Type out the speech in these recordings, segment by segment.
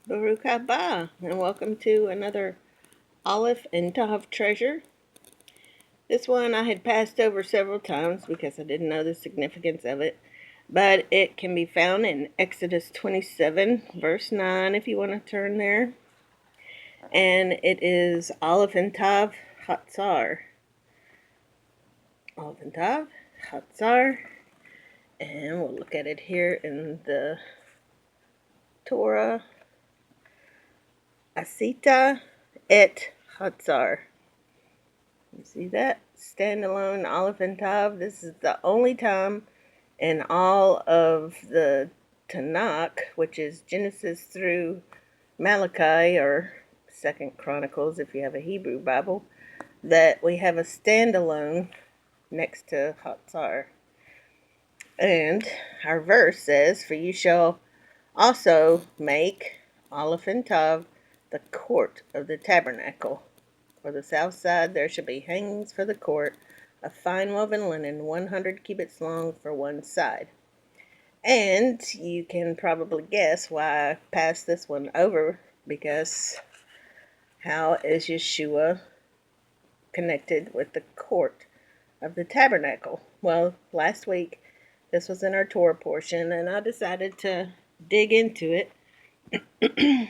Baruch haba, and welcome to another Alef Tav treasure. This one I had passed over several times because I didn't know the significance of it, but it can be found in Exodus 27, verse 9, if you want to turn there. And it is Alef Tav Chatzar. Alef Tav Chatzar. And we'll look at it here in the Torah. Asita et Chatzar. You see that? Standalone Alef Tav. This is the only time in all of the Tanakh, which is Genesis through Malachi, or Second Chronicles if you have a Hebrew Bible, that we have a standalone next to Chatzar. And our verse says, "For you shall also make Alef Tav the court of the tabernacle. For the south side there shall be hangings for the court of fine woven linen, 100 cubits long for one side." And you can probably guess why I passed this one over, because how is Yeshua connected with the court of the tabernacle? Well, last week this was in our Torah portion, and I decided to dig into it,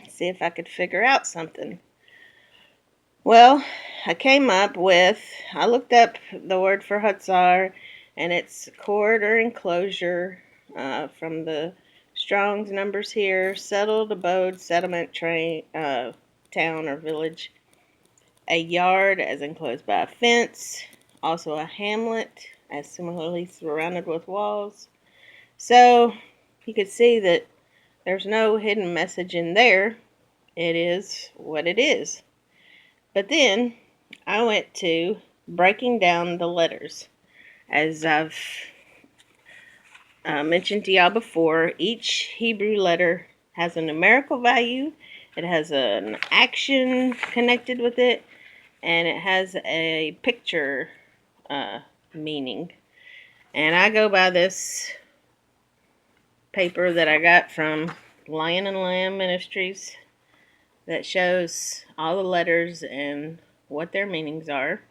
see if I could figure out something. Well, I looked up the word for Chatzar, and it's court or enclosure, from the Strong's numbers here: settled abode, settlement, town or village. A yard, as enclosed by a fence. Also a hamlet, as similarly surrounded with walls. So you could see that there's no hidden message in there. It is what it is. But then I went to breaking down the letters. As I've mentioned to y'all before, each Hebrew letter has a numerical value, it has an action connected with it, and it has a picture meaning. And I go by this paper that I got from Lion and Lamb Ministries that shows all the letters and what their meanings are.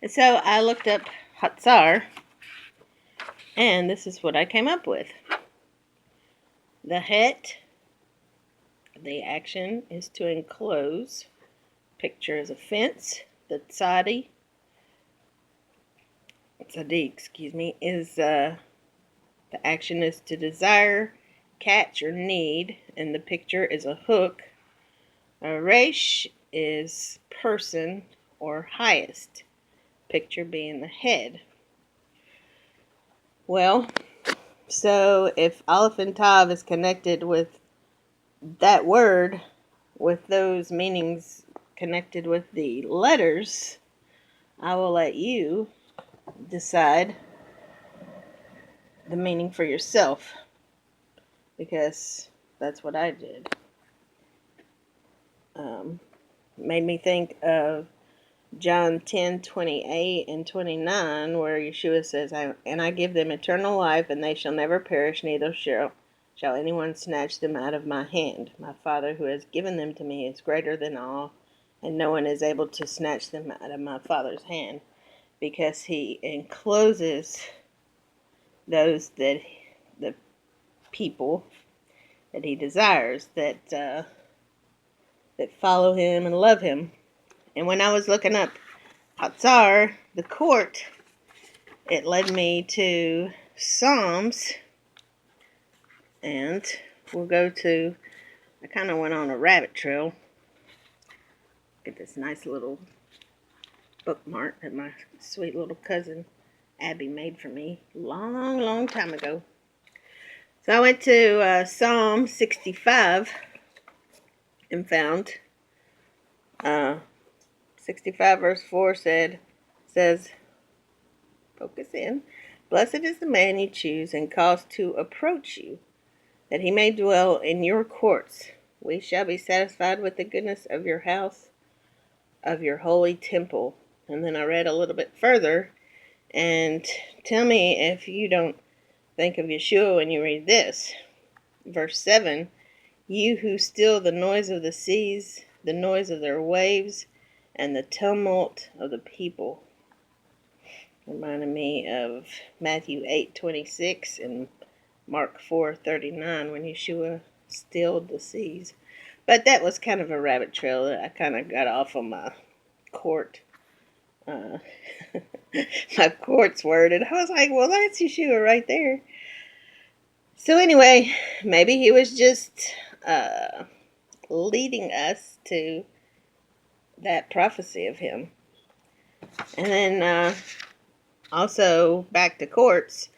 And so I looked up Chatzar, and this is what I came up with. The het, the action is to enclose. Picture is a fence. The tzadi, is the action is to desire, catch, or need, and the picture is a hook. A resh is person or highest, picture being the head. Well, so if Alef Tav is connected with that word, with those meanings connected with the letters, I will let you decide the meaning for yourself, because that's what I did. Made me think of John 10:28 and 29, where Yeshua says, "And I give them eternal life, and they shall never perish, neither shall anyone snatch them out of my hand. My Father who has given them to me is greater than all, and no one is able to snatch them out of my Father's hand," because he encloses those the people that he desires, that follow him and love him. And when I was looking up Chatzar, the court, it led me to Psalms, and we'll go to, I kind of went on a rabbit trail. Get this nice little bookmark that my sweet little cousin Abby made for me long time ago. So I went to Psalm 65 and found 65 verse 4 says, focus in, "Blessed is the man you choose and cause to approach you, that he may dwell in your courts. We shall be satisfied with the goodness of your house, of your holy temple." And then I read a little bit further, and tell me if you don't think of Yeshua when you read this. Verse 7, You who still the noise of the seas, the noise of their waves, and the tumult of the people. Reminded me of Matthew 8:26 and Mark 4:39 when Yeshua stilled the seas. But that was kind of a rabbit trail. I kind of got off on my court, uh, my court's word, and I was like, well, that's Yeshua right there. So anyway, maybe he was just leading us to that prophecy of him. And then also back to courts,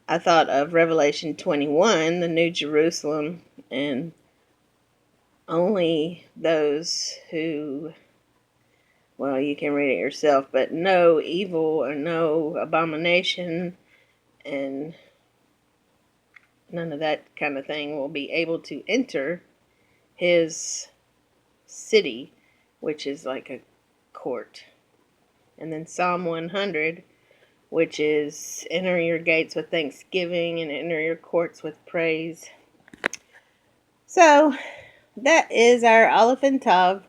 I thought of Revelation 21, the New Jerusalem, and only those who, well, you can read it yourself, but no evil or no abomination and none of that kind of thing will be able to enter his city, which is like a court. And then Psalm 100, which is enter your gates with thanksgiving and enter your courts with praise. So that is our Alef Tav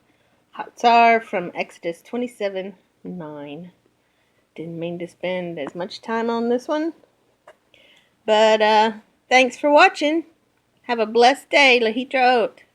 Chatzar from Exodus 27:9. Didn't mean to spend as much time on this one, but thanks for watching. Have a blessed day. Lahitraot.